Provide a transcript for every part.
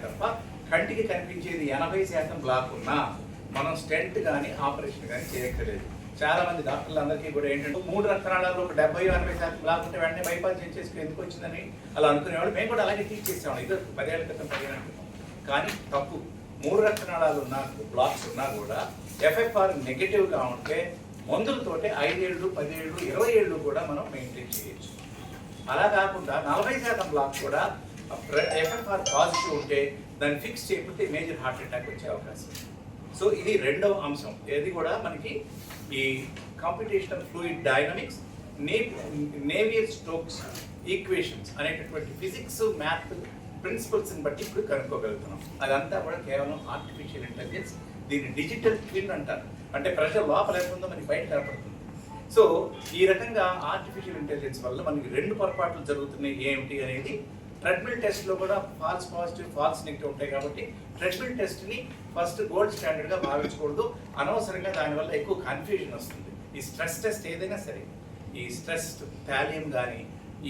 తప్ప కంటికి కనిపించేది 80% బ్లాక్ ఉన్నా మనం స్టెంట్ కానీ ఆపరేషన్ కానీ చేయక్కర్లేదు. చాలా మంది డాక్టర్లందరికీ కూడా ఏంటంటే 3 రక్తనాళాల్లో ఒక 70-80% బ్లాక్ ఉంటే వెంటనే బైపాస్ చేసేసి ఎందుకు వచ్చిందని అలా అనుకునేవాళ్ళు. మేము కూడా అలాగే టీచ్ చేసాము ఇది 10 ఏళ్ల క్రితం 15 ఏళ్ల క్రితం. కానీ తప్పు. 3 రక్తనాళాలు ఉన్నా బ్లాక్స్ ఉన్నా కూడా ఎఫ్ఎఫ్ఆర్ నెగిటివ్గా ఉంటే మందులతోటే 5 ఏళ్ళు 10 ఏళ్ళు 20 ఏళ్ళు కూడా మనం మెయింటైన్ చేయొచ్చు. అలా కాకుండా 40% బ్లాక్ కూడా ఎఫ్ఎఫ్ఆర్ పాజిటివ్ ఉంటే దాన్ని ఫిక్స్ చేయకపోతే మేజర్ హార్ట్ అటాక్ వచ్చే అవకాశం. సో ఇది రెండవ అంశం. ఇది కూడా మనకి ఈ computational fluid dynamics, Navier Stokes equations అనేటటువంటి ఫిజిక్స్ మ్యాథ్ ప్రిన్సిపల్స్ని బట్టి ఇప్పుడు కనుక్కోగలుగుతున్నాం. అదంతా కూడా కేవలం ఆర్టిఫిషియల్ ఇంటెలిజెన్స్. దీన్ని డిజిటల్ ట్విన్ అంటారు. అంటే ప్రెషర్ లోపల ఎక్కడుందో మనకి బయట కనపడుతుంది. సో ఈ రకంగా ఆర్టిఫిషియల్ ఇంటెలిజెన్స్ వల్ల మనకి 2 పొరపాట్లు జరుగుతున్నాయి. ఏమిటి అనేది ట్రెడ్మిల్ టెస్ట్లో కూడా ఫాల్స్ పాజిటివ్ ఫాల్స్ నెగిటివ్ ఉంటాయి. కాబట్టి ట్రెడ్మిల్ టెస్ట్ని ఫస్ట్ గోల్డ్ స్టాండర్డ్గా భావించకూడదు. అనవసరంగా దానివల్ల ఎక్కువ కన్ఫ్యూజన్ వస్తుంది. ఈ స్ట్రెస్ టెస్ట్ ఏదైనా సరే, ఈ స్ట్రెస్ థాలియం కానీ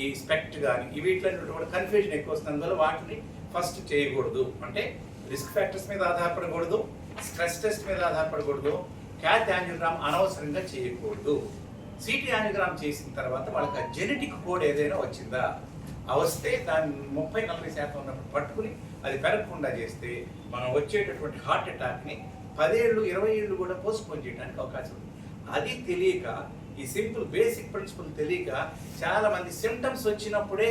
ఈ స్పెక్ట్ కానీ వీటిలో కూడా కన్ఫ్యూజన్ ఎక్కువ వస్తుంది. అందువల్ల వాటిని ఫస్ట్ చేయకూడదు. అంటే రిస్క్ ఫ్యాక్టర్స్ మీద ఆధారపడకూడదు, స్ట్రెస్ టెస్ట్ మీద ఆధారపడకూడదు, క్యాత్ యాంజియోగ్రామ్ అనవసరంగా చేయకూడదు. సిటీ యాంజియోగ్రామ్ చేసిన తర్వాత వాళ్ళకి ఆ జెనెటిక్ కోడ్ ఏదైనా వచ్చిందా, వస్తే దాన్ని 30-40% ఉన్నప్పుడు పట్టుకుని అది పెరగకుండా చేస్తే మనం వచ్చేటటువంటి హార్ట్ అటాక్ని 10 ఏళ్ళు 20 ఏళ్ళు కూడా పోస్ట్పోన్ చేయడానికి అవకాశం ఉంది. అది తెలియక, ఈ సింపుల్ బేసిక్ ప్రిన్సిపల్ తెలియక చాలా మంది సిమ్టమ్స్ వచ్చినప్పుడే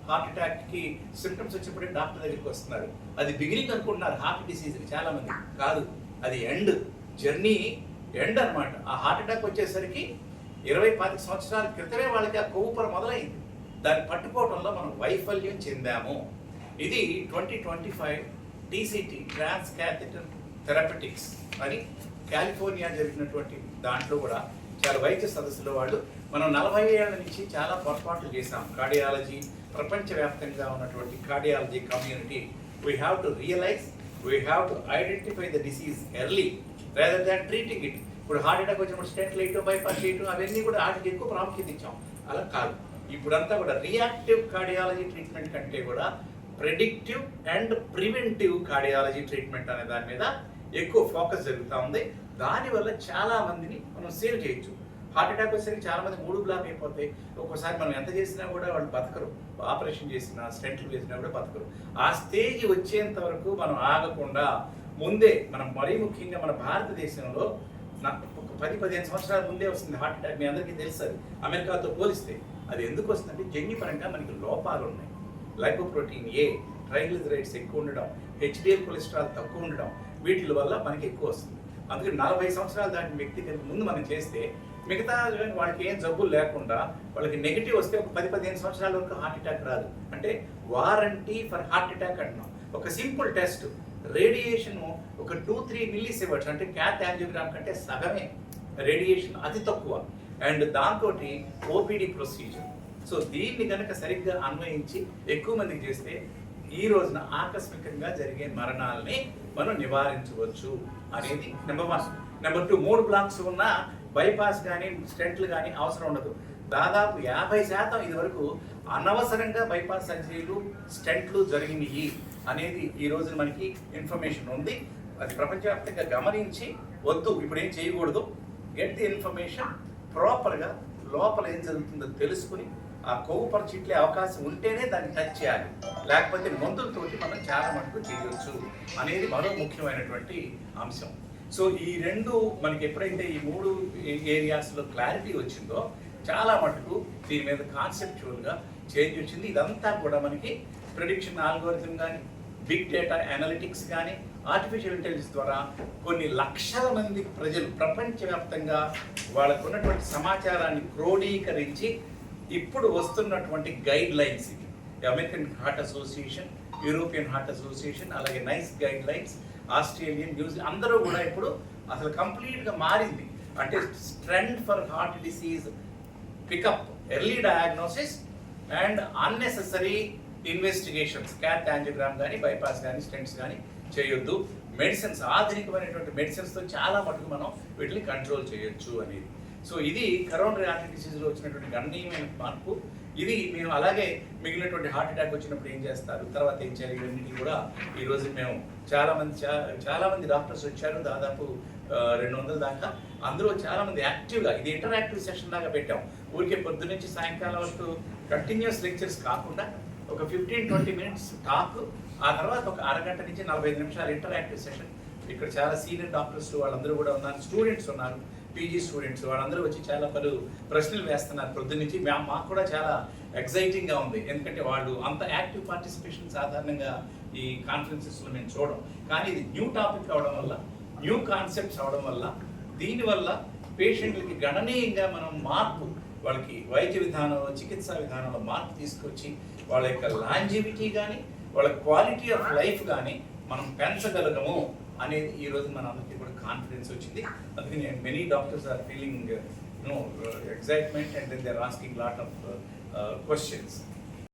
హార్ట్ అటాక్కి సిమ్టమ్స్ వచ్చినప్పుడే డాక్టర్ దగ్గరికి వస్తున్నారు. అది బిగినింగ్ అనుకుంటున్నారు హార్ట్ డిసీజ్కి. చాలా మంది కాదు, అది ఎండ్, జర్నీ ఎండ్ అనమాట. ఆ హార్ట్ అటాక్ వచ్చేసరికి 20-25 సంవత్సరాల క్రితమే వాళ్ళకి ఆ కొవ్వు పొర మొదలైంది. దాన్ని పట్టుకోవడంలో మనం వైఫల్యం చెందాము. ఇది 2025 టీసీటీ ట్రాన్స్ క్యాథెటర్ థెరపెటిక్స్ అని కాలిఫోర్నియా జరిగినటువంటి దాంట్లో కూడా చాలా వైద్య సదస్సులో వాళ్ళు మనం 40 ఏళ్ల నుంచి చాలా పొరపాట్లు చేశాం. కార్డియాలజీ ప్రపంచవ్యాప్తంగా ఉన్నటువంటి cardiology community we have to realise, we have to identify the disease early rather than treating it. ఇప్పుడు హార్ట్ అటాక్ వచ్చినప్పుడు స్టెంట్ వేయటం, బైపాస్ చేయటం అవన్నీ కూడా వాటికి ఎక్కువ ప్రాముఖ్యత ఇచ్చాం. అలా కాదు. ఇప్పుడంతా కూడా రియాక్టివ్ కార్డియాలజీ ట్రీట్మెంట్ కంటే కూడా predictive and preventive cardiology treatment అనే దాని మీద ఎక్కువ ఫోకస్ జరుగుతూ ఉంది. దానివల్ల చాలా మందిని మనం సేవ్ చేయొచ్చు. హార్ట్ అటాక్ వచ్చేసరికి చాలా మంది 3 బ్లాక్ అయిపోతాయి. ఒక్కోసారి మనం ఎంత చేసినా కూడా వాళ్ళు బతకరు. ఆపరేషన్ చేసినా స్టెంట్లు వేసినా కూడా బతకరు. ఆ స్టేజ్ వచ్చేంత వరకు మనం ఆగకుండా ముందే మనం మరీ ముఖ్యంగా మన భారతదేశంలో 10-15 సంవత్సరాల ముందే వస్తుంది హార్ట్ అటాక్. మీ అందరికీ తెలుసు. అది అమెరికాతో పోలిస్తే అది ఎందుకు వస్తుందంటే జన్యుపరంగా మనకి లోపాలు ఉన్నాయి. లైపోప్రోటీన్ ఏ, ట్రైగ్లిజరైడ్స్ ఎక్కువ ఉండడం, హెచ్డిఎల్ కొలెస్ట్రాల్ తక్కువ ఉండడం, వీటి వల్ల మనకి ఎక్కువ వస్తుంది. అందుకని 40 సంవత్సరాలు దాటిన వ్యక్తి కంటే ముందు మనం చేస్తే మిగతా వాళ్ళకి ఏం జబ్బులు లేకుండా వాళ్ళకి నెగిటివ్ వస్తే ఒక 10-15 సంవత్సరాల వరకు హార్ట్ అటాక్ రాదు. అంటే వారంటీ ఫర్ హార్ట్ అటాక్ అంటున్నాం. ఒక సింపుల్ టెస్ట్ రేడియేషన్ ఒక 2-3 మిల్లీసీవర్ట్స్ అంటే క్యాత్ యాంజియోగ్రామ్ కంటే సగమే రేడియేషన్, అతి తక్కువ. అండ్ దాంతో ఓపీడీ ప్రొసీజర్. సో దీన్ని కనుక సరిగ్గా అన్వయించి ఎక్కువ మందికి చేస్తే ఈ రోజున ఆకస్మికంగా జరిగే మరణాలని మనం నివారించవచ్చు అనేది నెంబర్ 1. నెంబర్ 2, 3 బ్లాక్స్ ఉన్న బైపాస్ కానీ స్టెంట్లు కానీ అవసరం ఉండదు. దాదాపు 50% ఇది వరకు అనవసరంగా బైపాస్ సర్జరీలు స్టెంట్లు జరిగినాయి అనేది ఈ రోజున మనకి ఇన్ఫర్మేషన్ ఉంది. అది ప్రపంచవ్యాప్తంగా గమనించి వద్దు ఇప్పుడు ఏం చేయకూడదు, గెట్ ది ఇన్ఫర్మేషన్, ప్రాపర్గా లోపల ఏం జరుగుతుందో తెలుసుకుని ఆ కొవ్వు పరిచిట్లే అవకాశం ఉంటేనే దాన్ని టచ్ చేయాలి. లేకపోతే మందులతోటి మనం చాలా మటుకు చేయవచ్చు అనేది మరో ముఖ్యమైనటువంటి అంశం. సో ఈ 2 మనకి ఎప్పుడైతే ఈ 3 ఏరియాస్లో క్లారిటీ వచ్చిందో చాలా మటుకు దీని మీద కాన్సెప్చువల్గా చేంజ్ వచ్చింది. ఇదంతా కూడా మనకి ప్రెడిక్షన్ ఆల్గోరిథం కానీ, బిగ్ డేటా అనలిటిక్స్ కానీ, ఆర్టిఫిషియల్ ఇంటెలిజెన్స్ ద్వారా కొన్ని లక్షల మంది ప్రజలు ప్రపంచవ్యాప్తంగా వాళ్ళకు ఉన్నటువంటి సమాచారాన్ని క్రోడీకరించి ఇప్పుడు వస్తున్నటువంటి గైడ్ లైన్స్ ఇవి. American heart association, European heart association, అలాగే NICE guide lines, Australian, New Zealand అందరూ కూడా ఇప్పుడు అసలు కంప్లీట్గా మారింది. అంటే trend for heart disease pickup, early diagnosis and unnecessary investigations, cath angiogram కానీ బైపాస్ కానీ స్టెంట్స్ కానీ చేయొద్దు. మెడిసిన్స్, ఆధునికమైనటువంటి మెడిసిన్స్తో చాలా మటుకు మనం వీటిని కంట్రోల్ చేయొచ్చు అనేది. సో ఇది కరోనరీ ఆర్టరీ డిసీజ్లో వచ్చినటువంటి గణనీయమైన మార్పు. ఇది మేము అలాగే మిగిలినటువంటి హార్ట్ అటాక్ వచ్చినప్పుడు ఏం చేస్తారు, తర్వాత ఏం చేయాలి, ఇవన్నీ కూడా ఈరోజు మేము చాలా మంది డాక్టర్స్ వచ్చారు, దాదాపు 200 దాకా. అందులో చాలా మంది యాక్టివ్గా, ఇది ఇంటరాక్టివ్ సెషన్ లాగా పెట్టాం. ఊరికే పొద్దు నుంచి సాయంకాలం వరకు కంటిన్యూస్ లెక్చర్స్ కాకుండా ఒక 15-20 మినిట్స్ టాక్, ఆ తర్వాత ఒక అరగంట నుంచి 45 నిమిషాలు ఇంటరాక్టివ్ సెషన్. ఇక్కడ చాలా సీనియర్ డాక్టర్స్ వాళ్ళందరూ కూడా ఉన్నారు, స్టూడెంట్స్ ఉన్నారు, పీజీ స్టూడెంట్స్, వాళ్ళందరూ వచ్చి చాలా పలు ప్రశ్నలు వేస్తున్నారు పొద్దు నుంచి. మాకు కూడా చాలా ఎగ్జైటింగ్గా ఉంది, ఎందుకంటే వాళ్ళు అంత యాక్టివ్ పార్టిసిపేషన్ సాధారణంగా ఈ కాన్ఫరెన్సెస్లో మేము చూడం. కానీ ఇది న్యూ టాపిక్ అవడం వల్ల, న్యూ కాన్సెప్ట్స్ అవడం వల్ల, దీనివల్ల పేషెంట్లకి గణనీయంగా మనం మార్పు, వాళ్ళకి వైద్య విధానంలో, చికిత్సా విధానంలో మార్పు తీసుకొచ్చి వాళ్ళ యొక్క లాంజివిటీ కానీ, వాళ్ళ క్వాలిటీ ఆఫ్ లైఫ్ కానీ మనం పెంచగలగము అనేది ఈరోజు మన అందరికీ కూడా కాన్ఫిడెన్స్ వచ్చింది. అందుకని many doctors are feeling excitement and then they are asking lot of questions.